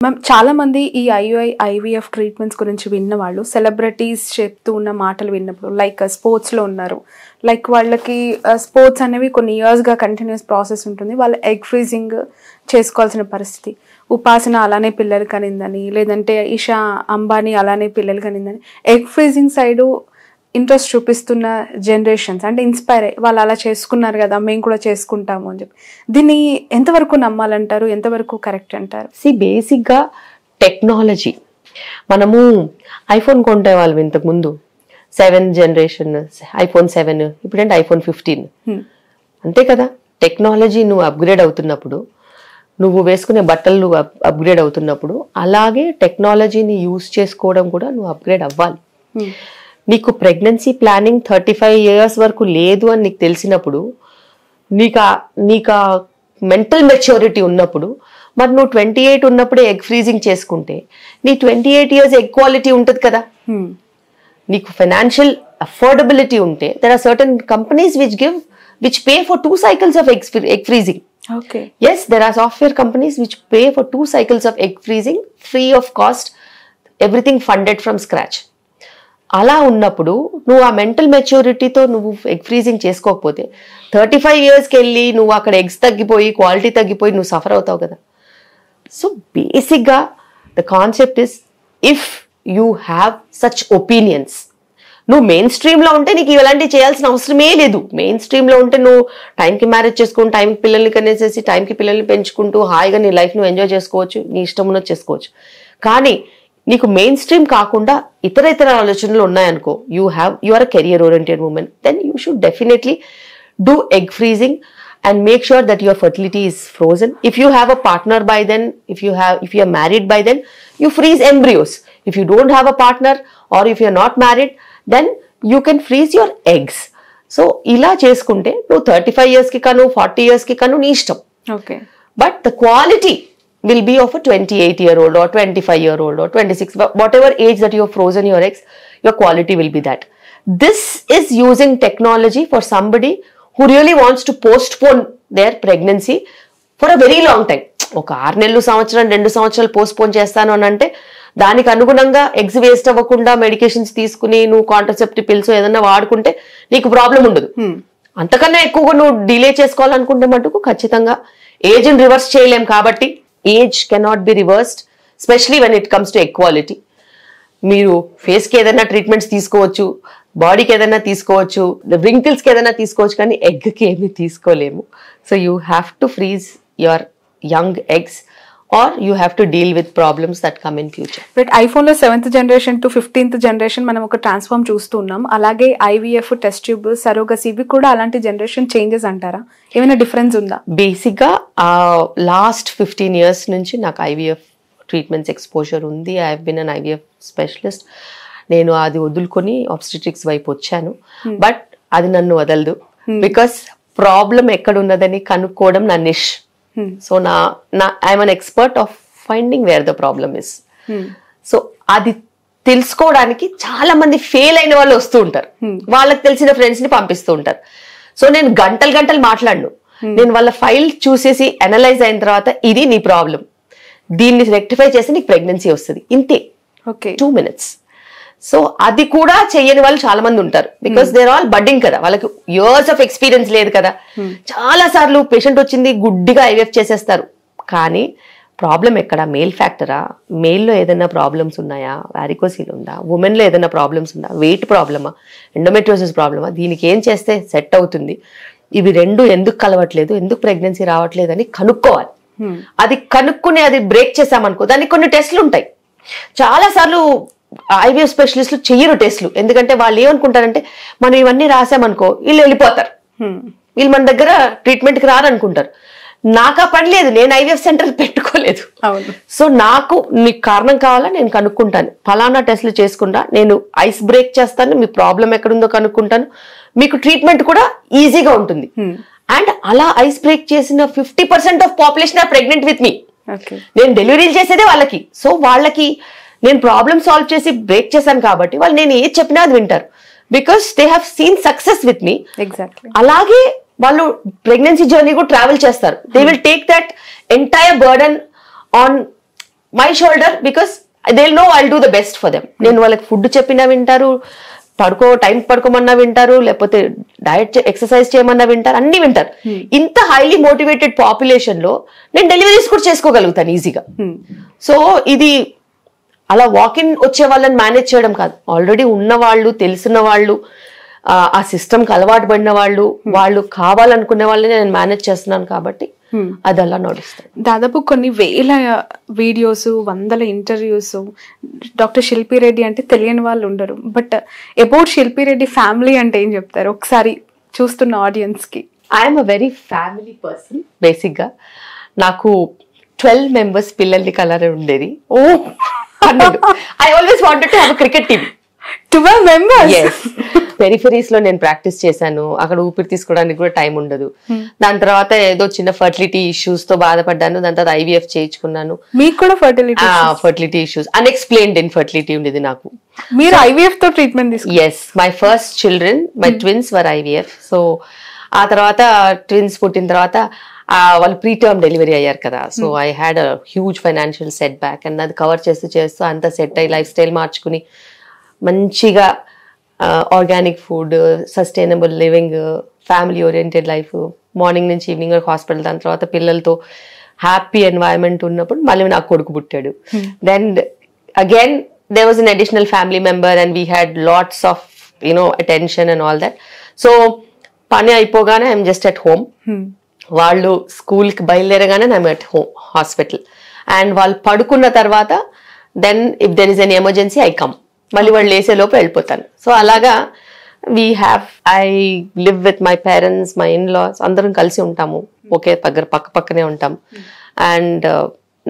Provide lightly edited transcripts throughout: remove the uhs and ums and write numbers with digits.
Ma'am చాలా మంది ఈ ఐవీఎఫ్ ట్రీట్మెంట్స్ గురించి విన్న వాళ్ళు సెలబ్రిటీస్ చెప్తూ ఉన్న మాటలు విన్నప్పుడు లైక్ స్పోర్ట్స్లో ఉన్నారు, లైక్ వాళ్ళకి స్పోర్ట్స్ అనేవి కొన్ని ఇయర్స్గా కంటిన్యూస్ ప్రాసెస్ ఉంటుంది, వాళ్ళు ఎగ్ ఫ్రీజింగ్ చేసుకోవాల్సిన పరిస్థితి. ఉపాసన అలానే పిల్లలు కనిందని, లేదంటే ఇషా అంబానీ అలానే పిల్లలు కనిందని ఎగ్ ఫ్రీజింగ్ సైడు ఇంట్రెస్ట్ చూపిస్తున్న జనరేషన్స్ అంటే ఇన్స్పైర్ అయ్యి వాళ్ళు అలా చేసుకున్నారు కదా మేము కూడా చేసుకుంటాము అని చెప్పి దీన్ని ఎంతవరకు నమ్మాలంటారు, ఎంతవరకు కరెక్ట్ అంటారు? బేసిక్గా టెక్నాలజీ మనము ఐఫోన్ కొంటే వాళ్ళం ఇంతకుముందు 7th జనరేషన్ ఐఫోన్ 7, ఇప్పుడంటే ఐఫోన్ 15. అంతే కదా, టెక్నాలజీ నువ్వు అప్గ్రేడ్ అవుతున్నప్పుడు, నువ్వు వేసుకునే బట్టలు నువ్వు అప్గ్రేడ్ అవుతున్నప్పుడు, అలాగే టెక్నాలజీని యూజ్ చేసుకోవడం కూడా నువ్వు అప్గ్రేడ్ అవ్వాలి. నీకు ప్రెగ్నెన్సీ ప్లానింగ్ 35 years వరకు లేదు అని నీకు తెలిసినప్పుడు, నీకు మెంటల్ మెచ్యూరిటీ ఉన్నప్పుడు, మరి నువ్వు 28 ఉన్నప్పుడే ఎగ్ ఫ్రీజింగ్ చేసుకుంటే నీ 28 years ఎగ్ క్వాలిటీ ఉంటుంది కదా. నీకు ఫైనాన్షియల్ అఫోర్డబిలిటీ ఉంటే there are certain companies which pay for 2 cycles of egg freezing. Okay. Yes, there are software companies which pay for 2 cycles of egg freezing free of cost, everything funded from scratch. అలా ఉన్నప్పుడు నువ్వు ఆ mental మెచ్యూరిటీతో నువ్వు egg freezing చేసుకోకపోతే 35 yearsకి వెళ్ళి నువ్వు అక్కడ eggs తగ్గిపోయి క్వాలిటీ తగ్గిపోయి నువ్వు సఫర్ అవుతావు కదా. సో బేసిక్గా the concept is, if you have such opinions, నువ్వు మెయిన్ స్ట్రీమ్లో ఉంటే నీకు ఇలాంటివి చేయాల్సిన అవసరమే లేదు. మెయిన్ స్ట్రీమ్లో ఉంటే నువ్వు టైంకి మ్యారేజ్ చేసుకుని టైంకి పిల్లల్ని కనేసేసి టైంకి పిల్లల్ని పెంచుకుంటూ హాయిగా నీ లైఫ్ నువ్వు ఎంజాయ్ చేసుకోవచ్చు, నీ ఇష్టం ఉన్నది చేసుకోవచ్చు. కానీ నీకు మెయిన్ స్ట్రీమ్ కాకుండా ఇతర ఆలోచనలు ఉన్నాయనుకో, you are a career oriented women, then you should definitely do egg freezing and make sure that your fertility is frozen. If you have a partner by then, if you are married by then, you freeze embryos. If you don't have a partner or if you are not married, then you can freeze your eggs. So ila cheskunte nu 35 years ki kanu 40 years ki kanu nee ishtam. Okay. But the quality will be of a 28-year-old or 25-year-old or 26, whatever age that you have frozen your eggs, your quality will be that. This is using technology for somebody who really wants to postpone their pregnancy for a very long time. ఒక 6 నెలలు సంవత్సరం 2 సంవత్సరాలు postpone చేస్తాను అని అంటే దానికి అనుగుణంగా eggs waste అవ్వకుండా మెడికేషన్స్ తీసుకుని నువ్వు కాంట్రసెప్టివ్ పిల్స్ ఏదైనా వాడుకుంటే నీకు ప్రాబ్లం ఉండదు. అంతకన్నా ఎక్కువగా నువ్వు డిలే చేసుకోవాలనుకుంటే మటుకు ఖచ్చితంగా ఏజ్ని రివర్స్ చేయలేం. కాబట్టి age cannot be reversed, specially when it comes to equality. మీరు ఫేస్కి ఏదైనా ట్రీట్మెంట్స్ తీసుకోవచ్చు, బాడీకి ఏదైనా తీసుకోవచ్చు, రింకిల్స్కి ఏదైనా తీసుకోవచ్చు, కానీ ఎగ్కి ఏమీ తీసుకోలేము. So you have to freeze your young eggs or you have to deal with problems that come in future. But ఐఫోన్లో 7th generation to 15th generation మనం ఒక ట్రాన్స్ఫార్మ్ చూస్తున్నాం. అలాగే ఐవీఎఫ్, టెస్ట్ ట్యూబ్, సరోగసీ ఇవి కూడా అలాంటి జనరేషన్ చేంజెస్ అంటారా? ఏమైనా డిఫరెన్స్ ఉందా? బేసిక్గా లాస్ట్ 15 years నుంచి నాకు ఐవీఎఫ్ ట్రీట్మెంట్స్ ఎక్స్పోజర్ ఉంది. I have been an IVF specialist. నేను అది వదులుకొని ఆబ్స్టెట్రిక్స్ వైపు వచ్చాను. బట్ అది నన్ను వదలదు. బికాస్ ప్రాబ్లం ఎక్కడ ఉన్నదని కనుక్కోవడం నా niche. So I'm an expert of finding where the problem is. So అది తెలుసుకోవడానికి చాలా మంది ఫెయిల్ అయిన వాళ్ళు వస్తూ ఉంటారు, వాళ్ళకి తెలిసిన ఫ్రెండ్స్ ని పంపిస్తూ ఉంటారు. సో నేను గంటలు మాట్లాడను. నేను వాళ్ళ ఫైల్ చూసేసి అనలైజ్ అయిన తర్వాత ఇది నీ ప్రాబ్లం, దీన్ని రెక్టిఫై చేస్తే నీకు ప్రెగ్నెన్సీ వస్తుంది, ఇంతే. 2 minutes. సో అది కూడా చెయ్యని వాళ్ళు చాలా మంది ఉంటారు. బికాస్ దేర్ ఆల్ బడ్డింగ్ కదా, వాళ్ళకి ఇయర్స్ ఆఫ్ ఎక్స్పీరియన్స్ లేదు కదా. చాలా సార్లు పేషెంట్ వచ్చింది గుడ్డిగా ఐవీఎఫ్ చేసేస్తారు. కానీ ప్రాబ్లం ఎక్కడ? మేల్ ఫ్యాక్టరా? మేల్లో ఏదైనా ప్రాబ్లమ్స్ ఉన్నాయా? వారికోసిల్ ఉందా? ఉమెన్లో ఏదైనా ప్రాబ్లమ్స్ ఉందా? వెయిట్ ప్రాబ్లమా? ఎండోమెట్రియోసిస్ ప్రాబ్లమా? దీనికి ఏం చేస్తే సెట్ అవుతుంది? ఇవి రెండు ఎందుకు కలవట్లేదు, ఎందుకు ప్రెగ్నెన్సీ రావట్లేదు అని కనుక్కోవాలి. అది కనుక్కుని అది బ్రేక్ చేసామనుకో, దానికి కొన్ని టెస్ట్లు ఉంటాయి. చాలా సార్లు ఐవీఎఫ్ స్పెషలిస్టులు చెయ్యరు టెస్ట్లు. ఎందుకంటే వాళ్ళు ఏమనుకుంటారంటే మనం ఇవన్నీ రాసామనుకో వీళ్ళు వెళ్ళిపోతారు, వీళ్ళు మన దగ్గర ట్రీట్మెంట్కి రారనుకుంటారు. నాకు ఆ పని లేదు, నేను ఐవీఎఫ్ సెంటర్ పెట్టుకోలేదు. సో నాకు మీకు కారణం కావాలా, నేను కనుక్కుంటాను. ఫలానా టెస్ట్లు చేసుకుంటా, నేను ఐస్ బ్రేక్ చేస్తాను, మీ ప్రాబ్లం ఎక్కడుందో కనుక్కుంటాను, మీకు ట్రీట్మెంట్ కూడా ఈజీగా ఉంటుంది. అండ్ అలా ఐస్ బ్రేక్ చేసిన 50% of population are pregnant with me. నేను డెలివరీలు చేసేదే వాళ్ళకి. సో వాళ్ళకి నేను ప్రాబ్లమ్ సాల్వ్ చేసి బ్రేక్ చేశాను కాబట్టి వాళ్ళు నేను ఏది చెప్పినా అది వింటారు. Because they have seen success with me. Exactly. అలాగే వాళ్ళు ప్రెగ్నెన్సీ జర్నీ కూడా ట్రావెల్ చేస్తారు. They will take that entire burden on my shoulder, because they know I'll do the best for them. నేను వాళ్ళకి ఫుడ్ చెప్పినా వింటారు, టైం పడుకోమన్నా వింటారు, లేకపోతే డయట్ ఎక్సర్సైజ్ చేయమన్నా వింటారు, అన్ని వింటారు. ఇంత హైలీ మోటివేటెడ్ పాపులేషన్ లో నేను డెలివరీస్ కూడా చేసుకోగలుగుతాను ఈజీగా. సో ఇది అలా వాకిన్ వచ్చే వాళ్ళని మేనేజ్ చేయడం కాదు, ఆల్రెడీ ఉన్న వాళ్ళు, తెలిసిన వాళ్ళు, ఆ సిస్టమ్కి అలవాటు పడిన వాళ్ళు, వాళ్ళు కావాలనుకునే వాళ్ళని నేను మేనేజ్ చేస్తున్నాను కాబట్టి అది అలా నడుస్తుంది. దాదాపు కొన్ని వేల వీడియోస్, వందల ఇంటర్వ్యూస్. డాక్టర్ శిల్పి రెడ్డి అంటే తెలియని వాళ్ళు ఉండరు. బట్ అబౌట్ శిల్పి రెడ్డి ఫ్యామిలీ అంటే ఏం చెప్తారు ఒకసారి చూస్తున్న ఆడియన్స్ కి? I'm a very family person. Basic గా నాకు 12 members పిల్లల్ని కలర్ ఉండేది. Oh, I always wanted to have a cricket team. 12 members. Peripheries లో నేను ప్రాక్టీస్ చేశాను. అక్కడ ఊపిరి తీసుకోవడానికి కూడా టైం ఉండదు. దాని తర్వాత ఏదో చిన్న ఫర్టిలిటీ ఇష్యూస్ తో బాధపడ్డాను. దాని తర్వాత IVF చేయించుకున్నాను. మీకు కూడా ఫర్టిలిటీ ఇష్యూస్, అన్ఎక్స్ప్లెయిన్డ్ ఇన్ఫర్టిలిటీ ఉండేది నాకు. మీరు IVF తో ట్రీట్మెంట్ తీసుకున్నారు? Yes, my first children, my twins were IVF. So ఆ తర్వాత ట్విన్స్ పుట్టిన తర్వాత వాళ్ళు ప్రీటర్మ్ డెలివరీ అయ్యారు కదా. So I had a huge financial set back. And అది కవర్ చేస్తూ అంతా సెట్ అయ్యి లైఫ్ స్టైల్ మార్చుకుని మంచిగా organic food, sustainable living, family oriented life, morning నుంచి ఈవినింగ్ వరకు హాస్పిటల్, దాని తర్వాత పిల్లలతో హ్యాపీ ఎన్వైరన్మెంట్ ఉన్నప్పుడు మళ్ళీ నాకు కొడుకు పుట్టాడు. Then again there was an additional family member and we had lots of attention and all that. So పని అయిపోగానే ఐఎమ్ జస్ట్ అట్ హోమ్. వాళ్ళు స్కూల్కి బయలుదేరగానే I'm at home hospital. And వాళ్ళు పడుకున్న తర్వాత then if there is an emergency I come. మళ్ళీ వాళ్ళు లేసే లోపు వెళ్ళిపోతాను. సో అలాగా I live with my parents, my in-laws, అందరం కలిసి ఉంటాము, ఒకే దగ్గర పక్కనే ఉంటాము. అండ్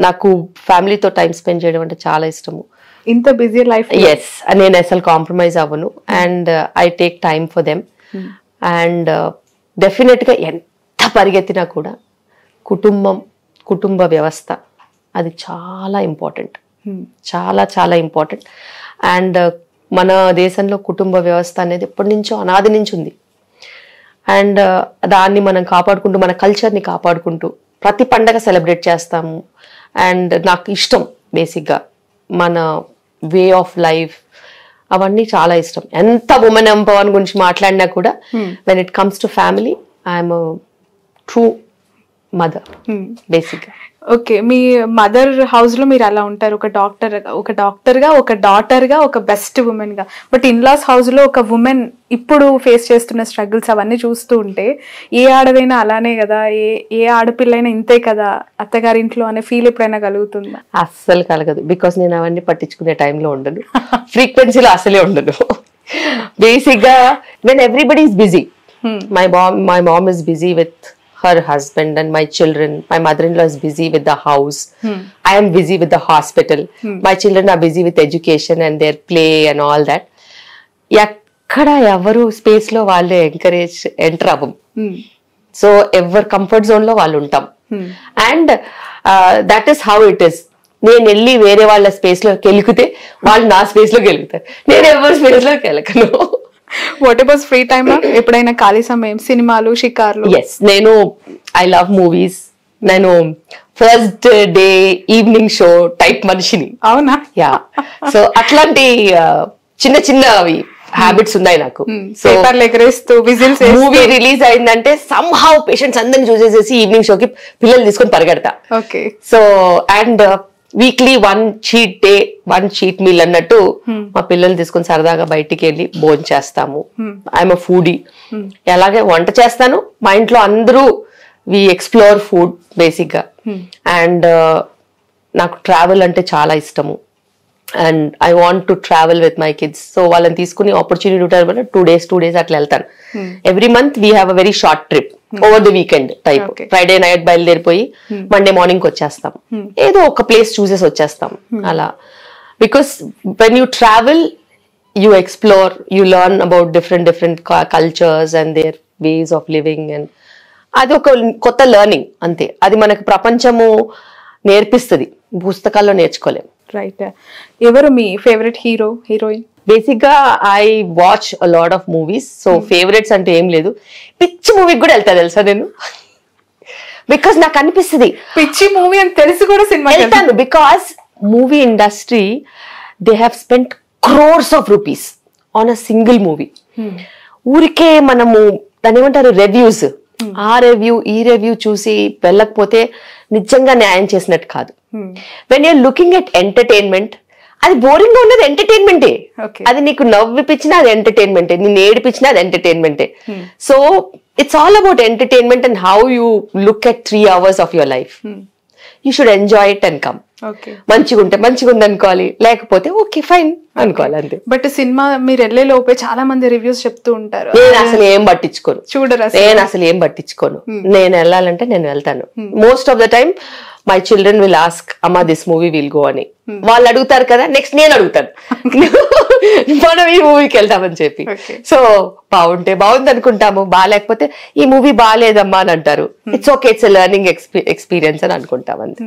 నాకు ఫ్యామిలీతో టైం స్పెండ్ చేయడం అంటే చాలా ఇష్టము. ఇంత బిజీ లైఫ్. ఎస్, నేను అసలు కాంప్రమైజ్ అవ్వను. And I take time for them. And definite గా ఎంత పరిగెత్తినా కూడా కుటుంబ వ్యవస్థ అది చాలా ఇంపార్టెంట్, చాలా చాలా ఇంపార్టెంట్. అండ్ మన దేశంలో కుటుంబ వ్యవస్థ అనేది ఎప్పటి నుంచో అనాది నుంచి ఉంది. అండ్ దాన్ని మనం కాపాడుకుంటూ, మన కల్చర్ని కాపాడుకుంటూ ప్రతి పండగ సెలబ్రేట్ చేస్తాము. అండ్ నాకు ఇష్టం బేసిక్గా మన వే ఆఫ్ లైఫ్, అవన్నీ చాలా ఇష్టం. ఎంత ఉమెన్ ఎంపవర్మెంట్ గురించి మాట్లాడినా కూడా when it comes to family I'm true mother బేసిక్గా. ఓకే, మీ మదర్ హౌస్ లో మీరు అలా ఉంటారు, ఒక డాక్టర్గా, ఒక డాటర్గా, ఒక బెస్ట్ ఉమెన్ గా. బట్ ఇన్లాస్ హౌస్ లో ఒక ఉమెన్ ఇప్పుడు ఫేస్ చేస్తున్న స్ట్రగుల్స్ అవన్నీ చూస్తూ ఉంటే ఏ ఆడదైనా అలానే కదా, ఏ ఆడపిల్లైనా ఇంతే కదా అత్తగారింట్లో అనే ఫీల్ ఎప్పుడైనా కలుగుతుందా? అస్సలు కలగదు. బికాస్ నేను అవన్నీ పట్టించుకునే టైంలో ఉండను, ఫ్రీక్వెన్సీలో అసలే ఉండను. బేసిక్ గా when everybody is busy, my mom is busy with her husband and my children, my mother-in-law is busy with the house, I am busy with the hospital, my children are busy with education and their play and all that. ఎక్కడ ఎవరు space లో వాళ్ళు enter అవ్వం. So ఎవరి comfort zone లో వాళ్ళు ఉంటాం. And that is how it is. నేను వెళ్ళి వేరే వాళ్ళ స్పేస్ లో గెలికితే వాళ్ళు నా స్పేస్ లో గెలుగుతారు, నేను ఎవరి స్పేస్ లో గెలకను. వాట్ అబౌట్ ఫ్రీ టైమ్ లో ఎప్పుడైనా ఖాళీ సమయం, సినిమాలు, షికార్లు? ఎస్, నేను ఐ లవ్ మూవీస్. నేను first day evening show type మనిషిని. అవునా? యా. సో అట్లాంటి చిన్న చిన్నవి హ్యాబిట్స్ ఉన్నాయి నాకు. సో మూవీ రిలీజ్ అయిందంటే సమ్ హౌ పేషెంట్స్ అందరిని చూసేసేసి ఈవినింగ్ షోకి పిల్లలు తీసుకొని పరిగెడతా. Okay. So and weekly 1 cheat day, 1 cheat meal అన్నట్టు మా పిల్లల్ని తీసుకొని సరదాగా బయటికి వెళ్ళి భోజనం చేస్తాము. I'm a foodie. అలాగే వంట చేస్తాను. మా ఇంట్లో అందరూ వి ఎక్స్ప్లోర్ ఫుడ్ బేసిక్ గా. అండ్ నాకు ట్రావెల్ అంటే చాలా ఇష్టము. And I want to travel with my kids. So వాళ్ళని తీసుకుని ఆపర్చునిటీ ఉంటారు, 2 days అట్లా వెళ్తాను. Every month we have a very short trip over the weekend type. Friday night బయలుదేరిపోయి మండే మార్నింగ్ వచ్చేస్తాం, ఏదో ఒక ప్లేస్ చూసేసి వచ్చేస్తాం అలా. Because when you travel you explore, you learn about different cultures and there ways of living. And అది ఒక కొత్త లెర్నింగ్ అంతే. అది మనకు ప్రపంచము నేర్పిస్తుంది, పుస్తకాల్లో నేర్చుకోలేం. రైట్. ఎవరు మీ ఫేవరెట్ హీరో, హీరోయిన్? బేసిక్ గా I watch a lot of movies. So favourites అంటే ఏం లేదు. పిచ్చి మూవీకి కూడా వెళ్తా తెలుసా నేను, బికాస్ నాకు అనిపిస్తుంది పిచ్చి మూవీ అని తెలిసి కూడా సినిమా వెళ్తాను. Because movie industry they have spent crores of rupees on a single movie. ఊరికే మనము దాని ఏమంటారు రివ్యూస్, ఆ రివ్యూ ఈ రివ్యూ చూసి వెళ్ళకపోతే నిజంగా న్యాయం చేసినట్టు కాదు. When you're looking at entertainment, అది బోరింగ్ గా ఉన్నది ఎంటర్టైన్మెంటే. అది నీకు నవ్విపించినా అది ఎంటర్టైన్మెంటే, నిన్ను ఏడిపించినా అది ఎంటర్టైన్మెంటే. So it's all about entertainment and how you look at 3 hours of your life. You should enjoy it and come. మంచిగా ఉంటే మంచిగా ఉంది అనుకోవాలి, లేకపోతే ఓకే ఫైన్ అనుకోవాలి అంతే. బట్ సినిమా మీరు వెళ్ళే లోపే చాలా మంది రివ్యూస్ చెప్తూ ఉంటారు. నేను అసలు ఏం పట్టించుకోను, చూడరా? నేను అసలు ఏం పట్టించుకోను. నేను వెళ్ళాలంటే నేను వెళ్తాను. Most of the time my children will ask అమ్మా దిస్ మూవీ విల్ గో అని. వాళ్ళు అడుగుతారు కదా, నెక్స్ట్ నేను అడుగుతాను మనం ఈ మూవీకి వెళ్తామని చెప్పి. సో బాగుంటే బాగుంది అనుకుంటాము, బాగాలేకపోతే ఈ మూవీ బాగాలేదమ్మా అని అంటారు. It's okay, it's learning experience అని అనుకుంటాం అంతే.